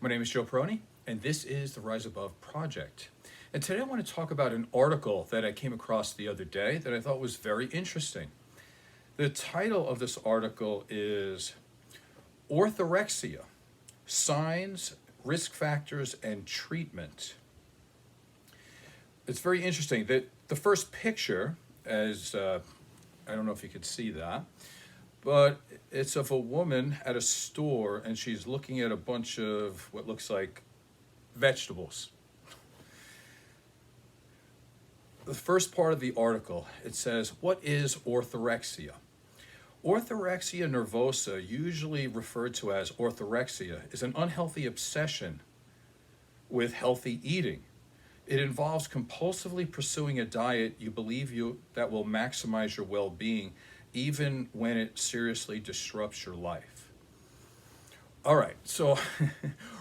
My name is Joe Peroni, and this is the Rise Above Project. And today I want to talk about an article that I came across the other day that I thought was very interesting. The title of this article is Orthorexia, Signs, Risk Factors, and Treatment. It's very interesting that the first picture, as I don't know if you could see that, but it's of a woman at a store and she's looking at a bunch of what looks like vegetables. The first part of the article, it says, what is orthorexia? Orthorexia nervosa, usually referred to as orthorexia, is an unhealthy obsession with healthy eating. It involves compulsively pursuing a diet you believe that will maximize your well-being, even when it seriously disrupts your life. All right, so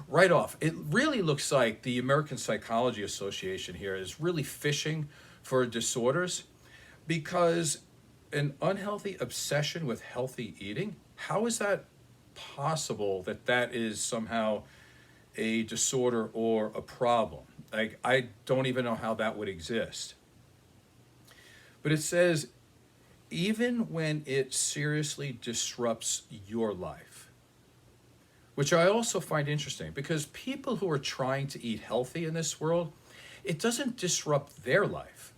right off, it really looks like the American Psychology Association here is really fishing for disorders, because an unhealthy obsession with healthy eating, how is that possible that that is somehow a disorder or a problem? Like, I don't even know how that would exist. But it says, even when it seriously disrupts your life, which I also find interesting, because people who are trying to eat healthy in this world, it doesn't disrupt their life.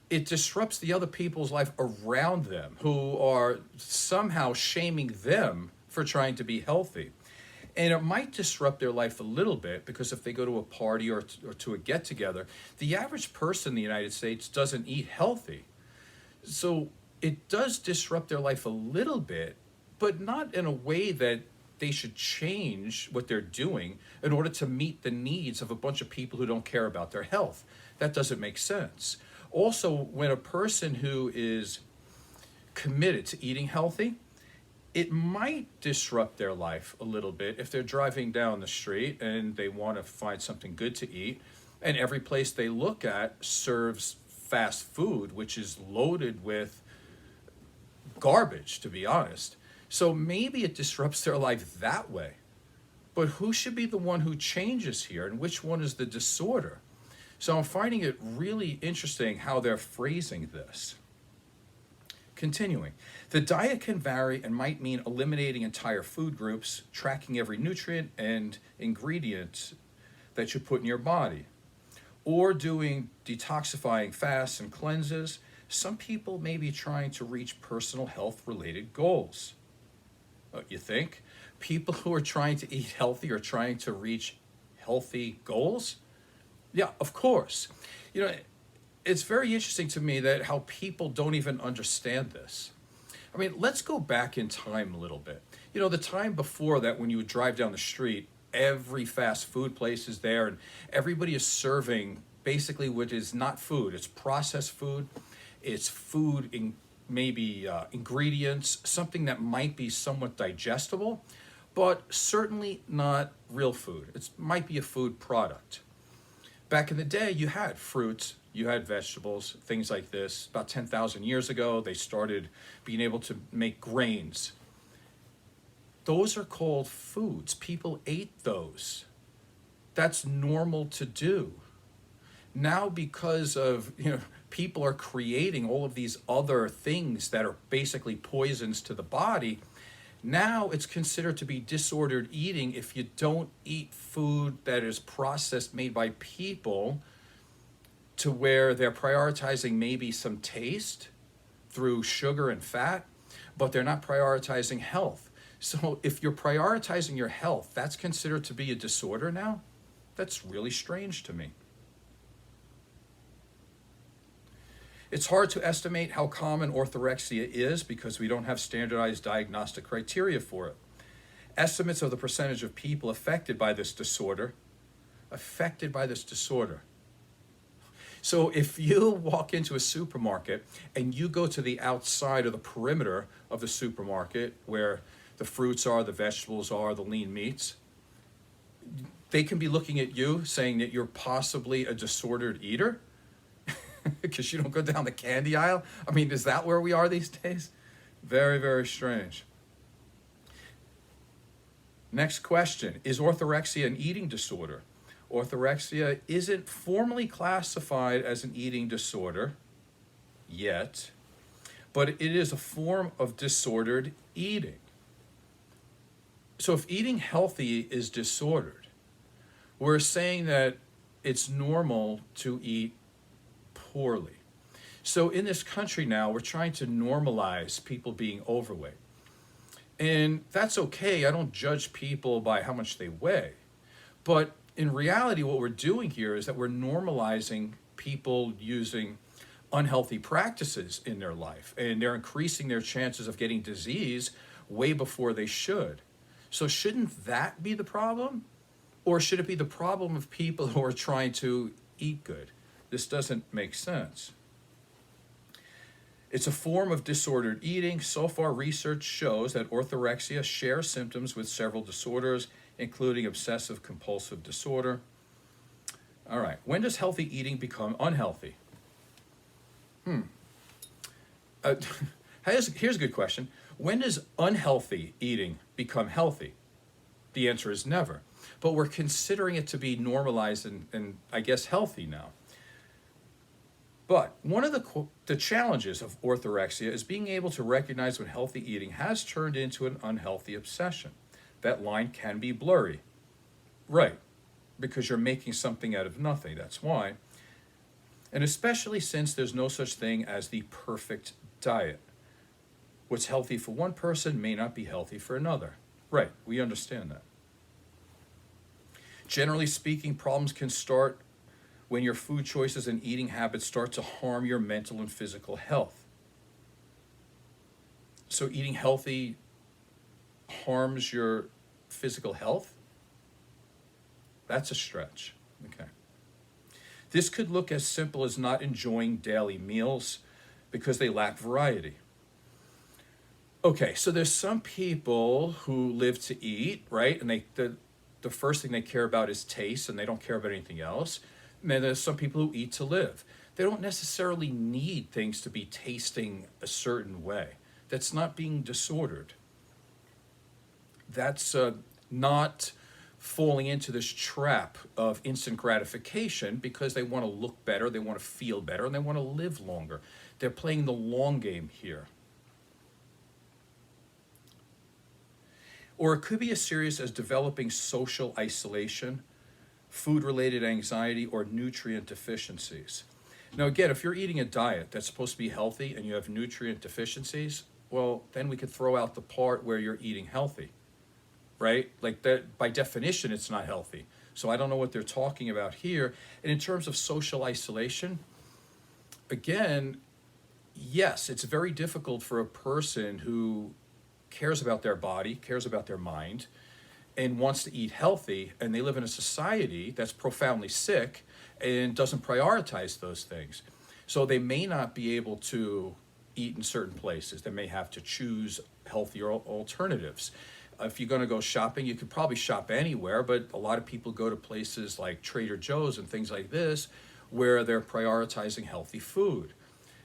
It disrupts the other people's life around them who are somehow shaming them for trying to be healthy. And it might disrupt their life a little bit, because if they go to a party or to a get-together, the average person in the United States doesn't eat healthy. So it does disrupt their life a little bit, but not in a way that they should change what they're doing in order to meet the needs of a bunch of people who don't care about their health. That doesn't make sense. Also, when a person who is committed to eating healthy, it might disrupt their life a little bit if they're driving down the street and they want to find something good to eat, and every place they look at serves fast food, which is loaded with garbage, to be honest. So maybe it disrupts their life that way. But who should be the one who changes here, and which one is the disorder? So I'm finding it really interesting how they're phrasing this. Continuing, the diet can vary and might mean eliminating entire food groups, tracking every nutrient and ingredient that you put in your body, or doing detoxifying fasts and cleanses. Some people may be trying to reach personal health-related goals. You think? People who are trying to eat healthy are trying to reach healthy goals? Yeah, of course. You know, it's very interesting to me that how people don't even understand this. I mean, let's go back in time a little bit. You know, the time before that, when you would drive down the street, every fast food place is there and everybody is serving basically what is not food. It's processed food. It's food in maybe ingredients, something that might be somewhat digestible, but certainly not real food. It might be a food product. Back in the day, you had fruits, you had vegetables, things like this. About 10,000 years ago, they started being able to make grains. Those are called foods. People ate those. That's normal to do. Now, because of, people are creating all of these other things that are basically poisons to the body, now it's considered to be disordered eating if you don't eat food that is processed, made by people, to where they're prioritizing maybe some taste through sugar and fat, but they're not prioritizing health. So if you're prioritizing your health, that's considered to be a disorder now? That's really strange to me. It's hard to estimate how common orthorexia is because we don't have standardized diagnostic criteria for it. Estimates of the percentage of people affected by this disorder. So if you walk into a supermarket and you go to the outside of the perimeter of the supermarket where the fruits are, the vegetables are, the lean meats, they can be looking at you saying that you're possibly a disordered eater. Because you don't go down the candy aisle? I mean, is that where we are these days? Very, very strange. Next question, is orthorexia an eating disorder? Orthorexia isn't formally classified as an eating disorder yet, but it is a form of disordered eating. So if eating healthy is disordered, we're saying that it's normal to eat poorly. So in this country now, we're trying to normalize people being overweight. And that's okay. I don't judge people by how much they weigh. But in reality, what we're doing here is that we're normalizing people using unhealthy practices in their life, and they're increasing their chances of getting disease way before they should. So shouldn't that be the problem? Or should it be the problem of people who are trying to eat good? This doesn't make sense. It's a form of disordered eating. So far, research shows that orthorexia shares symptoms with several disorders, including obsessive compulsive disorder. All right, when does healthy eating become unhealthy? Here's a good question. When does unhealthy eating become healthy? The answer is never. But we're considering it to be normalized and I guess healthy now. But one of the challenges of orthorexia is being able to recognize when healthy eating has turned into an unhealthy obsession. That line can be blurry. Right, because you're making something out of nothing, that's why. And especially since there's no such thing as the perfect diet. What's healthy for one person may not be healthy for another. Right, we understand that. Generally speaking, problems can start when your food choices and eating habits start to harm your mental and physical health. So eating healthy harms your physical health? That's a stretch. Okay. This could look as simple as not enjoying daily meals because they lack variety. Okay, so there's some people who live to eat, right? And the first thing they care about is taste, and they don't care about anything else. And then there's some people who eat to live. They don't necessarily need things to be tasting a certain way. That's not being disordered. That's not falling into this trap of instant gratification because they want to look better, they want to feel better, and they want to live longer. They're playing the long game here. Or it could be as serious as developing social isolation, food-related anxiety, or nutrient deficiencies. Now again, if you're eating a diet that's supposed to be healthy and you have nutrient deficiencies, well, then we could throw out the part where you're eating healthy, right? Like that, by definition, it's not healthy. So I don't know what they're talking about here. And in terms of social isolation, again, yes, it's very difficult for a person who cares about their body, cares about their mind, and wants to eat healthy, and they live in a society that's profoundly sick and doesn't prioritize those things. So they may not be able to eat in certain places. They may have to choose healthier alternatives. If you're going to go shopping, you could probably shop anywhere, but a lot of people go to places like Trader Joe's and things like this where they're prioritizing healthy food.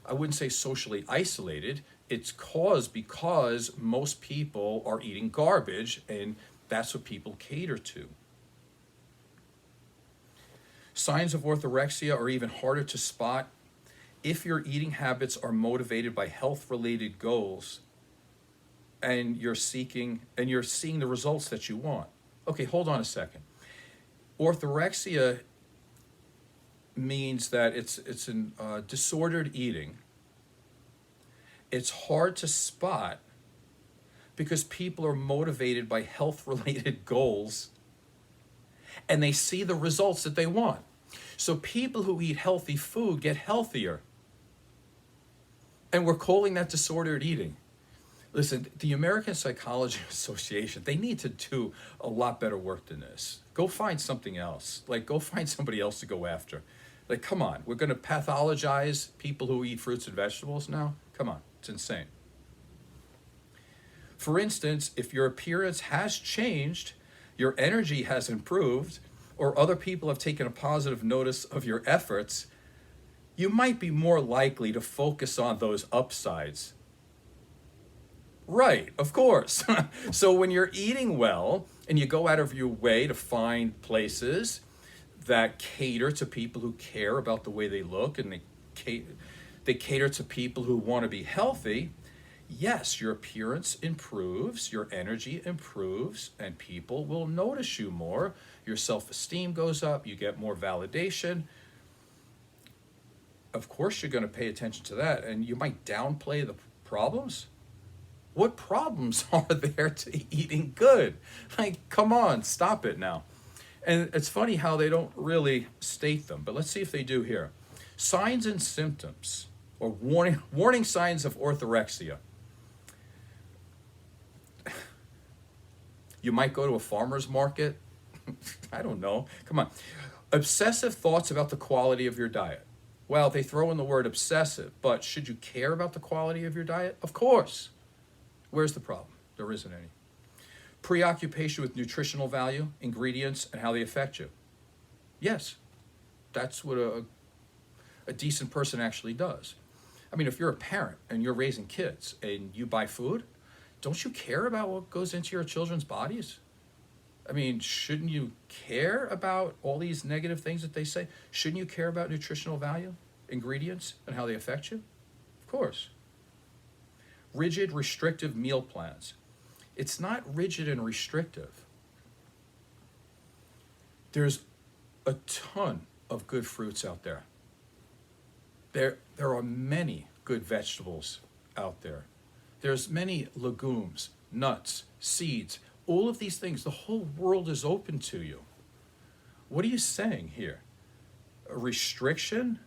I wouldn't say socially isolated. It's caused because most people are eating garbage, and that's what people cater to. Signs of orthorexia are even harder to spot if your eating habits are motivated by health-related goals and you're seeing the results that you want. Okay, hold on a second. Orthorexia means that it's an disordered eating. It's hard to spot because people are motivated by health-related goals and they see the results that they want. So people who eat healthy food get healthier. And we're calling that disordered eating. Listen, the American Psychology Association, they need to do a lot better work than this. Go find something else. Like, go find somebody else to go after. Like, come on, we're going to pathologize people who eat fruits and vegetables now? Come on, it's insane. For instance, if your appearance has changed, your energy has improved, or other people have taken a positive notice of your efforts, you might be more likely to focus on those upsides. Right, of course. So when you're eating well and you go out of your way to find places that cater to people who care about the way they look, and they cater to people who want to be healthy, yes, your appearance improves, your energy improves, and people will notice you more. Your self-esteem goes up, you get more validation. Of course, you're going to pay attention to that, and you might downplay the problems. What problems are there to eating good? Like, come on, stop it now. And it's funny how they don't really state them, but let's see if they do here. Signs and symptoms, or warning signs of orthorexia. You might go to a farmer's market. I don't know. Come on. Obsessive thoughts about the quality of your diet. Well, they throw in the word obsessive, but should you care about the quality of your diet? Of course. Where's the problem? There isn't any. Preoccupation with nutritional value, ingredients, and how they affect you. Yes, that's what a decent person actually does. I mean, if you're a parent and you're raising kids and you buy food, don't you care about what goes into your children's bodies? I mean, shouldn't you care about all these negative things that they say? Shouldn't you care about nutritional value, ingredients, and how they affect you? Of course. Rigid, restrictive meal plans. It's not rigid and restrictive. There's a ton of good fruits out there. There are many good vegetables out there. There's many legumes, nuts, seeds, all of these things. The whole world is open to you. What are you saying here? A restriction?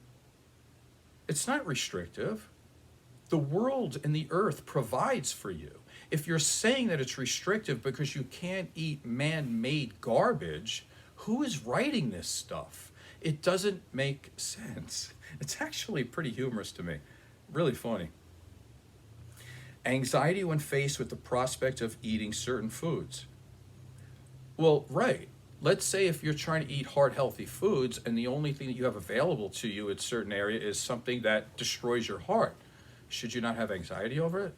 It's not restrictive. The world and the earth provides for you. If you're saying that it's restrictive because you can't eat man-made garbage, who is writing this stuff? It doesn't make sense. It's actually pretty humorous to me. Really funny. Anxiety when faced with the prospect of eating certain foods. Well, right. Let's say if you're trying to eat heart healthy foods and the only thing that you have available to you in a certain area is something that destroys your heart. Should you not have anxiety over it?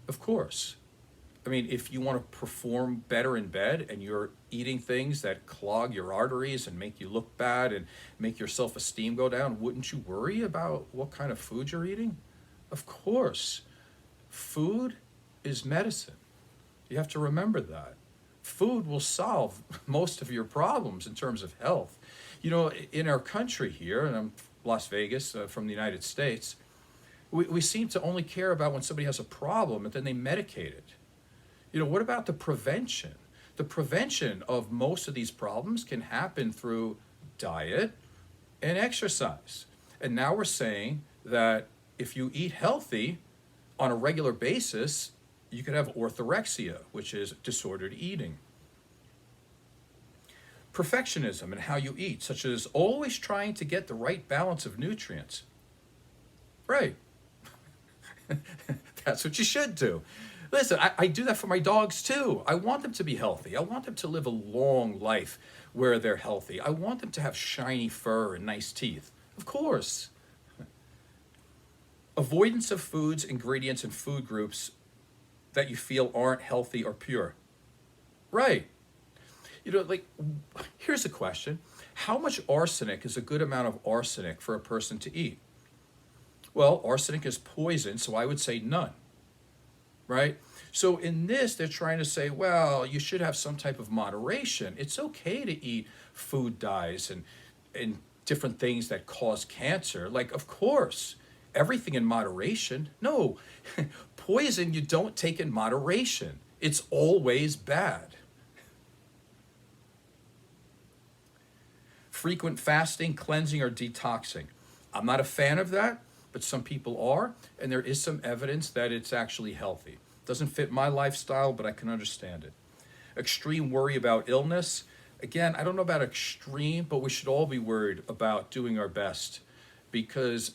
Of course. I mean, if you want to perform better in bed and you're eating things that clog your arteries and make you look bad and make your self-esteem go down, wouldn't you worry about what kind of food you're eating? Of course. Food is medicine. You have to remember that. Food will solve most of your problems in terms of health. You know, in our country here, and I'm Las Vegas from the United States, we seem to only care about when somebody has a problem and then they medicate it. You know, what about the prevention? The prevention of most of these problems can happen through diet and exercise. And now we're saying that if you eat healthy on a regular basis, you could have orthorexia, which is disordered eating. Perfectionism in how you eat, such as always trying to get the right balance of nutrients. Right. That's what you should do. Listen, I do that for my dogs too. I want them to be healthy. I want them to live a long life where they're healthy. I want them to have shiny fur and nice teeth. Of course. Avoidance of foods, ingredients, and food groups that you feel aren't healthy or pure. Right. You know, like, here's a question. How much arsenic is a good amount of arsenic for a person to eat? Well, arsenic is poison, so I would say none. Right? So in this, they're trying to say, well, you should have some type of moderation. It's okay to eat food dyes and different things that cause cancer. Like, of course, everything in moderation. No, poison you don't take in moderation. It's always bad. Frequent fasting, cleansing, or detoxing. I'm not a fan of that, but some people are, and there is some evidence that it's actually healthy. Doesn't fit my lifestyle, but I can understand it. Extreme worry about illness. Again, I don't know about extreme, but we should all be worried about doing our best because,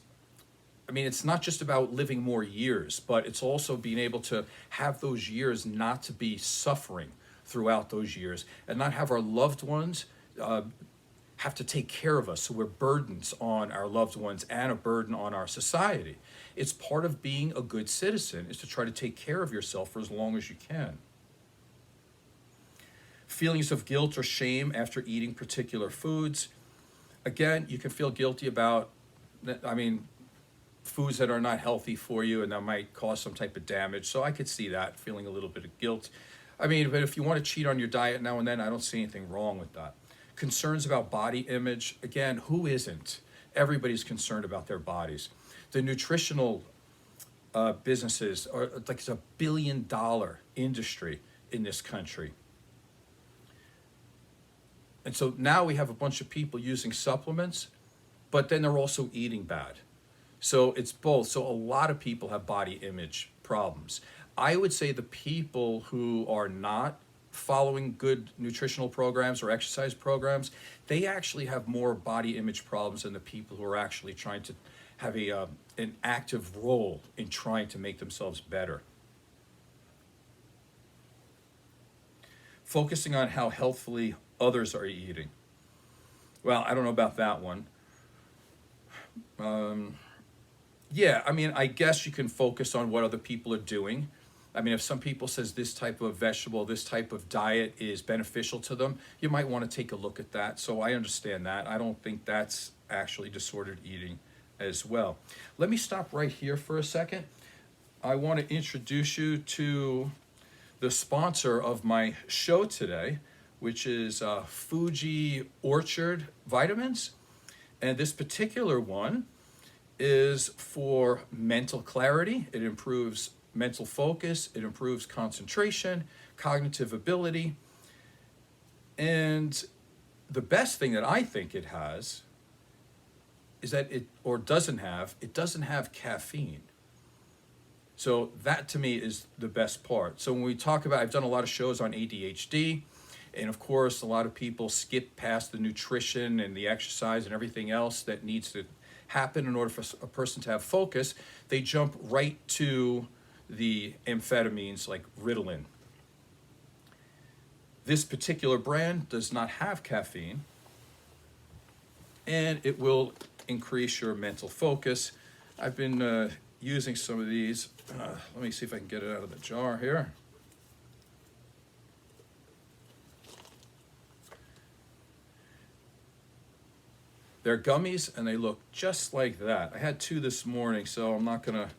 I mean, it's not just about living more years, but it's also being able to have those years not to be suffering throughout those years and not have our loved ones have to take care of us, so we're burdens on our loved ones and a burden on our society. It's part of being a good citizen is to try to take care of yourself for as long as you can. Feelings of guilt or shame after eating particular foods. Again, you can feel guilty about, foods that are not healthy for you and that might cause some type of damage. So I could see that, feeling a little bit of guilt. But if you want to cheat on your diet now and then, I don't see anything wrong with that. Concerns about body image. Again, who isn't? Everybody's concerned about their bodies. The nutritional businesses are like it's $1 billion industry in this country. And so now we have a bunch of people using supplements, but then they're also eating bad. So it's both. So a lot of people have body image problems. I would say the people who are not following good nutritional programs or exercise programs, they actually have more body image problems than the people who are actually trying to have an active role in trying to make themselves better. Focusing on how healthfully others are eating. Well, I don't know about that one. I guess you can focus on what other people are doing. If some people says this type of vegetable, this type of diet is beneficial to them, you might want to take a look at that. So I understand that. I don't think that's actually disordered eating as well. Let me stop right here for a second. I want to introduce you to the sponsor of my show today, which is Fuji Orchard Vitamins. And this particular one is for mental clarity. It improves mental focus. It improves concentration, cognitive ability. And the best thing that I think it has is that it doesn't have caffeine. So that to me is the best part. So when we talk about, I've done a lot of shows on ADHD, and of course, a lot of people skip past the nutrition and the exercise and everything else that needs to happen in order for a person to have focus. They jump right to the amphetamines like Ritalin. This particular brand does not have caffeine, and it will increase your mental focus. I've been using some of these. Let me see if I can get it out of the jar here. They're gummies, and they look just like that. I had 2 this morning, so I'm not going to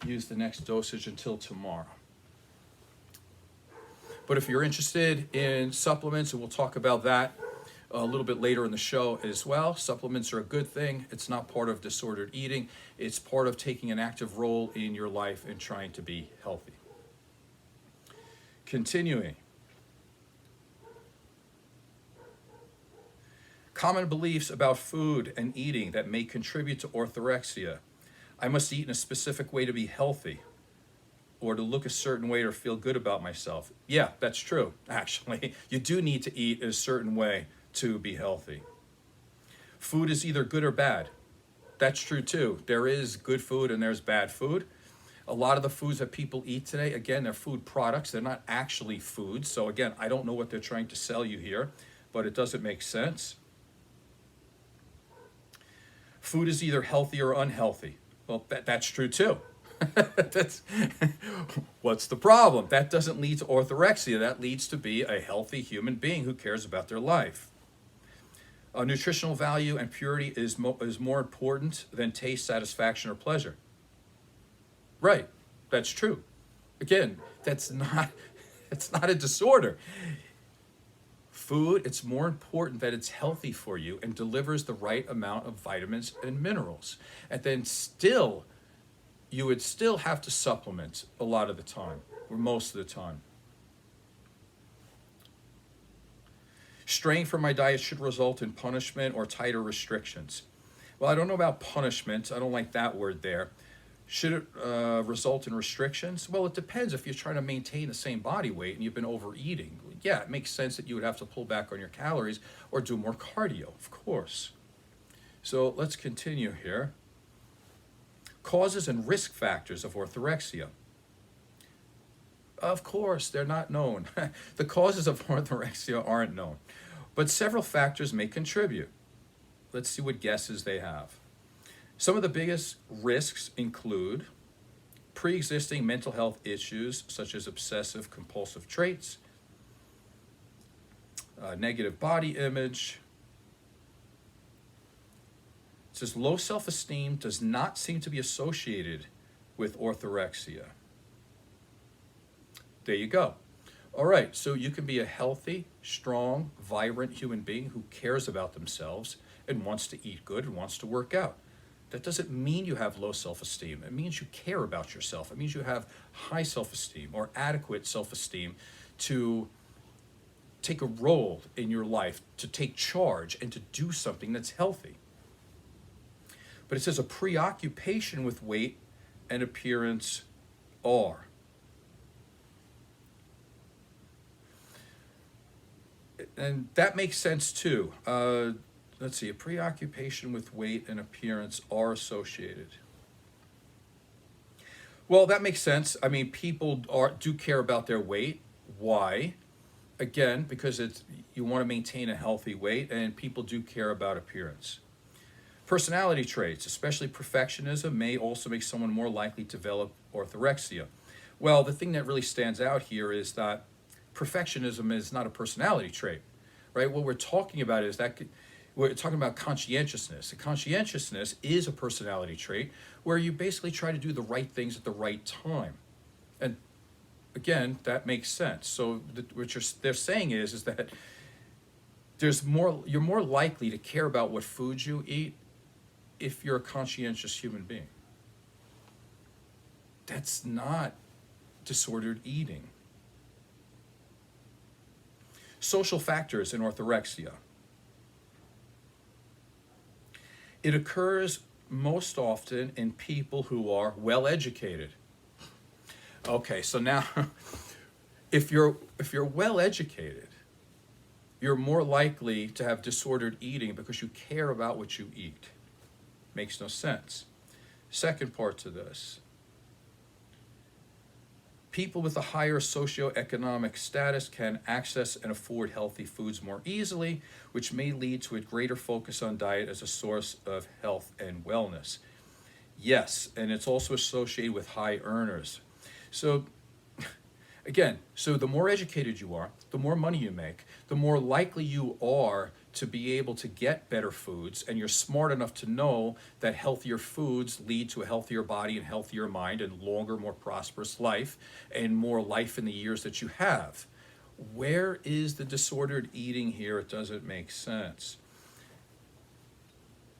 use the next dosage until tomorrow. But if you're interested in supplements, and we'll talk about that a little bit later in the show as well. Supplements are a good thing. It's not part of disordered eating. It's part of taking an active role in your life and trying to be healthy. Continuing. Common beliefs about food and eating that may contribute to orthorexia. I must eat in a specific way to be healthy, or to look a certain way or feel good about myself. Yeah, that's true, actually. You do need to eat in a certain way to be healthy. Food is either good or bad. That's true too. There is good food and there's bad food. A lot of the foods that people eat today, again, they're food products. They're not actually food. So again, I don't know what they're trying to sell you here, but it doesn't make sense. Food is either healthy or unhealthy. Well, that's true too. What's the problem? That doesn't lead to orthorexia. That leads to be a healthy human being who cares about their life. Nutritional value and purity is more important than taste, satisfaction, or pleasure. Right, that's true. Again, that's not a disorder. Food, it's more important that it's healthy for you and delivers the right amount of vitamins and minerals. And then still, you would still have to supplement a lot of the time, or most of the time. Straying from my diet should result in punishment or tighter restrictions. Well, I don't know about punishment. I don't like that word there. Should it result in restrictions? Well, it depends. If you're trying to maintain the same body weight and you've been overeating, yeah, it makes sense that you would have to pull back on your calories or do more cardio, of course. So let's continue here. Causes and risk factors of orthorexia. Of course, they're not known. The causes of orthorexia aren't known. but several factors may contribute. Let's see what guesses they have. Some of the biggest risks include pre-existing mental health issues such as obsessive compulsive traits, negative body image. It says low self-esteem does not seem to be associated with orthorexia. There you go. All right, so you can be a healthy, strong, vibrant human being who cares about themselves and wants to eat good and wants to work out. That doesn't mean you have low self-esteem. It means you care about yourself. It means you have high self-esteem or adequate self-esteem to take a role in your life, to take charge and to do something that's healthy. But it says a preoccupation with weight and appearance are. And that makes sense too. Let's see, a preoccupation with weight and appearance are associated. Well, that makes sense. I mean, people do care about their weight. Why? Again, because you want to maintain a healthy weight, and people do care about appearance. Personality traits, especially perfectionism, may also make someone more likely to develop orthorexia. Well, the thing that really stands out here is that perfectionism is not a personality trait, right? What we're talking about is that we're talking about conscientiousness. And conscientiousness is a personality trait where you basically try to do the right things at the right time. And again, that makes sense. So what they're saying is that you're more likely to care about what foods you eat if you're a conscientious human being. That's not disordered eating. Social factors in orthorexia. It occurs most often in people who are well educated. Okay, so now if you're well educated, you're more likely to have disordered eating because you care about what you eat. Makes no sense. Second part to this. People with a higher socioeconomic status can access and afford healthy foods more easily, which may lead to a greater focus on diet as a source of health and wellness. Yes, and it's also associated with high earners. So again, so the more educated you are, the more money you make, the more likely you are to be able to get better foods, and you're smart enough to know that healthier foods lead to a healthier body and healthier mind and longer, more prosperous life and more life in the years that you have. Where is the disordered eating here? It doesn't make sense.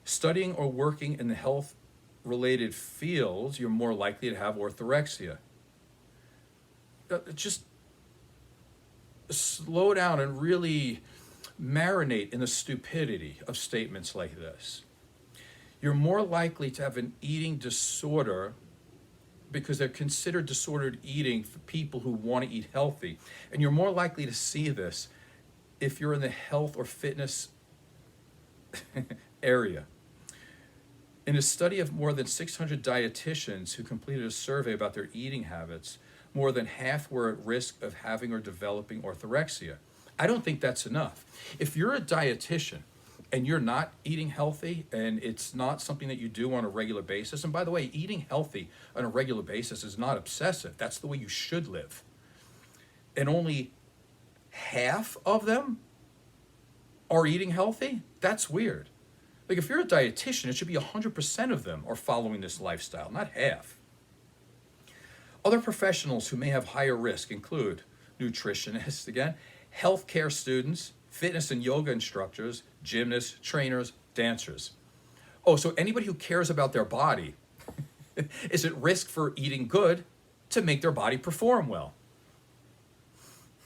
Studying or working in the health-related fields, you're more likely to have orthorexia. Just slow down and really marinate in the stupidity of statements like this. You're more likely to have an eating disorder because they're considered disordered eating for people who want to eat healthy. And you're more likely to see this if you're in the health or fitness area. In a study of more than 600 dietitians who completed a survey about their eating habits, more than half were at risk of having or developing orthorexia. I don't think that's enough. If you're a dietitian and you're not eating healthy and it's not something that you do on a regular basis, and by the way, eating healthy on a regular basis is not obsessive. That's the way you should live. And only half of them are eating healthy? That's weird. Like if you're a dietitian, it should be 100% of them are following this lifestyle, not half. Other professionals who may have higher risk include nutritionists, again, healthcare students, fitness and yoga instructors, gymnasts, trainers, dancers. Oh, so anybody who cares about their body is at risk for eating good to make their body perform well.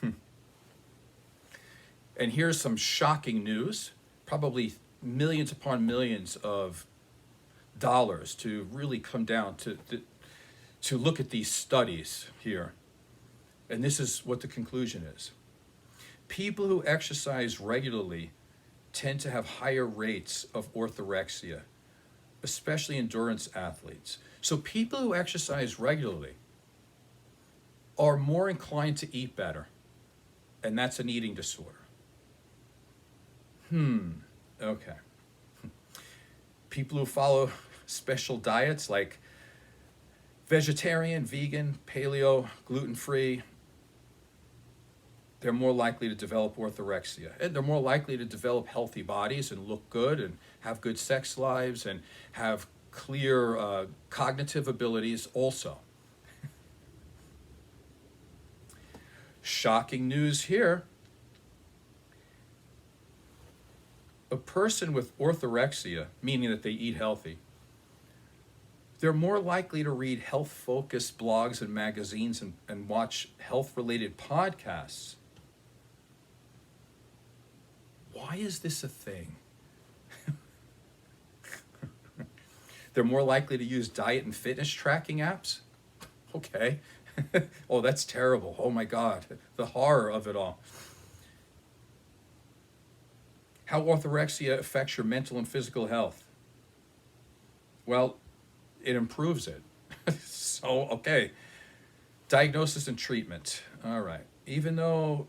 And here's some shocking news, probably millions upon millions of dollars to really come down to look at these studies here. And this is what the conclusion is. People who exercise regularly tend to have higher rates of orthorexia, especially endurance athletes. So people who exercise regularly are more inclined to eat better, and that's an eating disorder. Okay. People who follow special diets like vegetarian, vegan, paleo, gluten-free, they're more likely to develop orthorexia. And they're more likely to develop healthy bodies and look good and have good sex lives and have clear cognitive abilities also. Shocking news here. A person with orthorexia, meaning that they eat healthy, they're more likely to read health-focused blogs and magazines and watch health-related podcasts. Why is this a thing? They're more likely to use diet and fitness tracking apps? Okay. Oh, that's terrible. Oh my God, the horror of it all. How orthorexia affects your mental and physical health? Well, it improves it. So, okay. Diagnosis and treatment. All right. Even though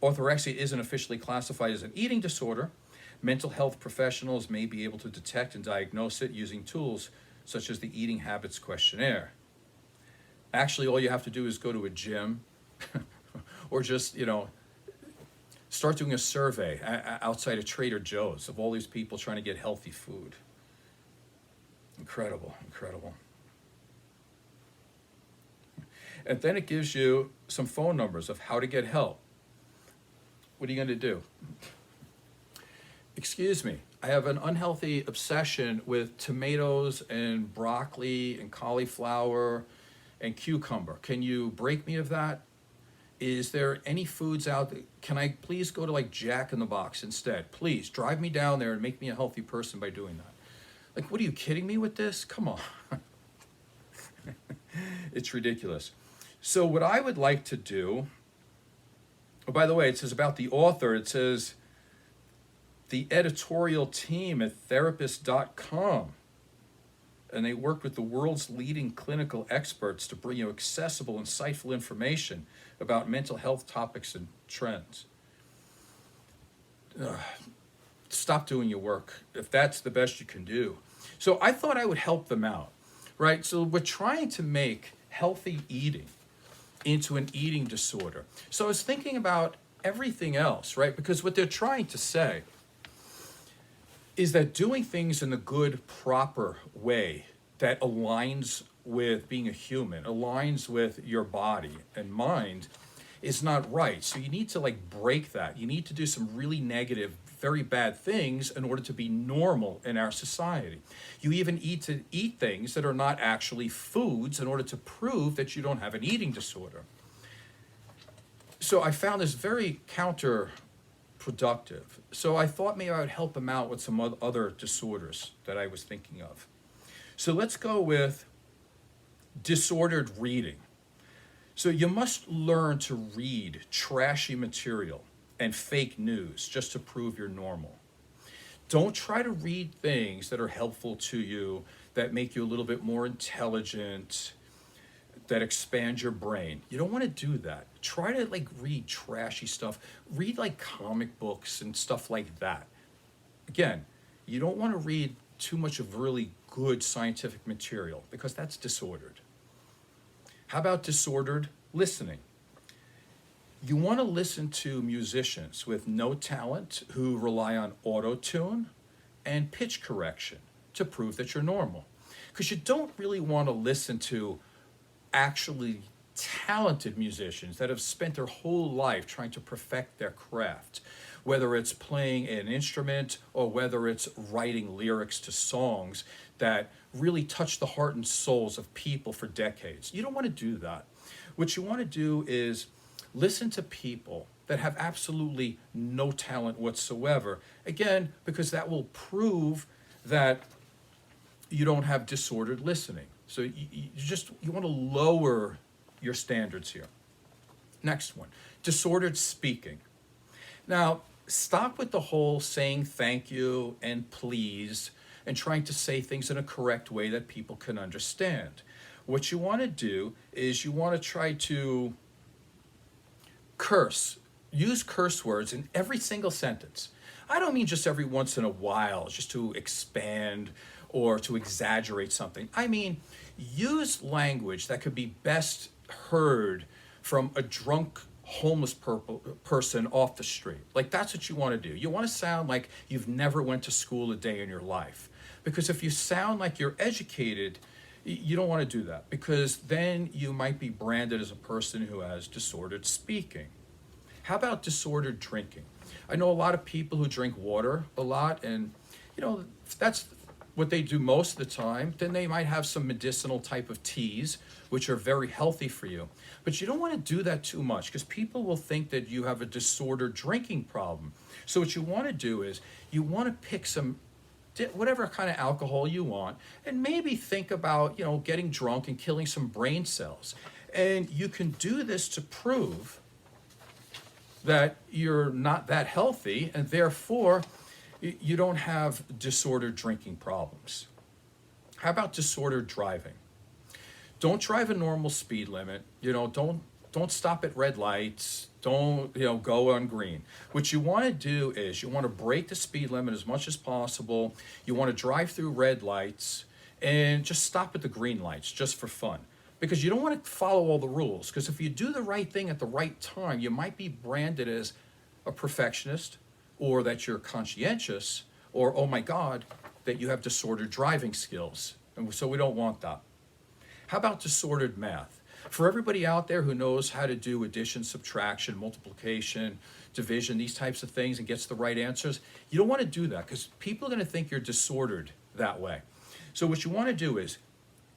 orthorexia isn't officially classified as an eating disorder, mental health professionals may be able to detect and diagnose it using tools such as the Eating Habits Questionnaire. Actually, all you have to do is go to a gym or just, start doing a survey outside of Trader Joe's of all these people trying to get healthy food. Incredible, incredible. And then it gives you some phone numbers of how to get help. What are you going to do? Excuse me, I have an unhealthy obsession with tomatoes and broccoli and cauliflower and cucumber. Can you break me of that? Is there any foods out there? Can I please go to like Jack in the Box instead? Please drive me down there and make me a healthy person by doing that. Like, what are you kidding me with this? Come on. It's ridiculous. So what I would like to do, oh, by the way, it says about the author, it says the editorial team at therapist.com. And they worked with the world's leading clinical experts to bring you accessible, insightful information about mental health topics and trends. Stop doing your work if that's the best you can do. So I thought I would help them out, right? So we're trying to make healthy eating into an eating disorder. So I was thinking about everything else, right? Because what they're trying to say is that doing things in the good, proper way that aligns with being a human, aligns with your body and mind is not right. So you need to break that. You need to do some really negative, very bad things in order to be normal in our society. You even need to eat things that are not actually foods in order to prove that you don't have an eating disorder. So I found this very counterproductive. So I thought maybe I would help them out with some other disorders that I was thinking of. So let's go with disordered reading. So you must learn to read trashy material and fake news just to prove you're normal. Don't try to read things that are helpful to you, that make you a little bit more intelligent, that expand your brain. You don't want to do that. Try to read trashy stuff. Read comic books and stuff like that. Again, you don't want to read too much of really good scientific material because that's disordered. How about disordered listening? You want to listen to musicians with no talent who rely on auto-tune and pitch correction to prove that you're normal. Because you don't really want to listen to actually talented musicians that have spent their whole life trying to perfect their craft, whether it's playing an instrument or whether it's writing lyrics to songs that really touch the heart and souls of people for decades. You don't want to do that. What you want to do is listen to people that have absolutely no talent whatsoever. Again, because that will prove that you don't have disordered listening. So you want to lower your standards here. Next one, disordered speaking. Now, stop with the whole saying thank you and please and trying to say things in a correct way that people can understand. What you want to do is you want to try to curse. use curse words in every single sentence. I don't mean just every once in a while, just to expand or to exaggerate something. I mean, use language that could be best heard from a drunk homeless person off the street. Like, that's what you want to do. You want to sound like you've never went to school a day in your life. Because if you sound like you're educated, you don't want to do that, because then you might be branded as a person who has disordered speaking. How about disordered drinking? I know a lot of people who drink water a lot, and if that's what they do most of the time, then they might have some medicinal type of teas, which are very healthy for you. But you don't want to do that too much, because people will think that you have a disordered drinking problem. So what you want to do is you want to pick some whatever kind of alcohol you want, and maybe think about getting drunk and killing some brain cells. And you can do this to prove that you're not that healthy, and therefore you don't have disordered drinking problems. How about disordered driving? Don't drive a normal speed limit. Don't stop at red lights. Don't go on green. What you want to do is you want to break the speed limit as much as possible. You want to drive through red lights and just stop at the green lights just for fun. Because you don't want to follow all the rules. Because if you do the right thing at the right time, you might be branded as a perfectionist, or that you're conscientious, or, oh my God, that you have disordered driving skills. And so we don't want that. How about disordered math? For everybody out there who knows how to do addition, subtraction, multiplication, division, these types of things, and gets the right answers, you don't want to do that, because people are going to think you're disordered that way. So what you want to do is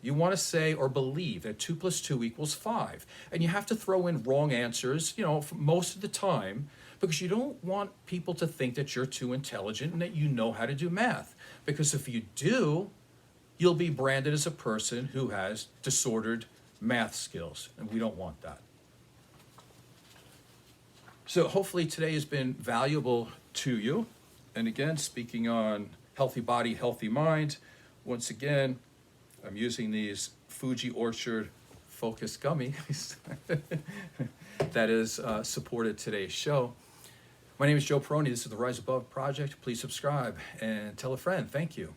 you want to say or believe that 2 + 2 = 5. And you have to throw in wrong answers, most of the time, because you don't want people to think that you're too intelligent and that you know how to do math. Because if you do, you'll be branded as a person who has disordered math skills, and we don't want that. So hopefully today has been valuable to you. And again, speaking on healthy body, healthy mind, once again, I'm using these Fuji Orchard Focus Gummies that has supported today's show. My name is Joe Peroni. This is the Rise Above Project. Please subscribe and tell a friend. Thank you.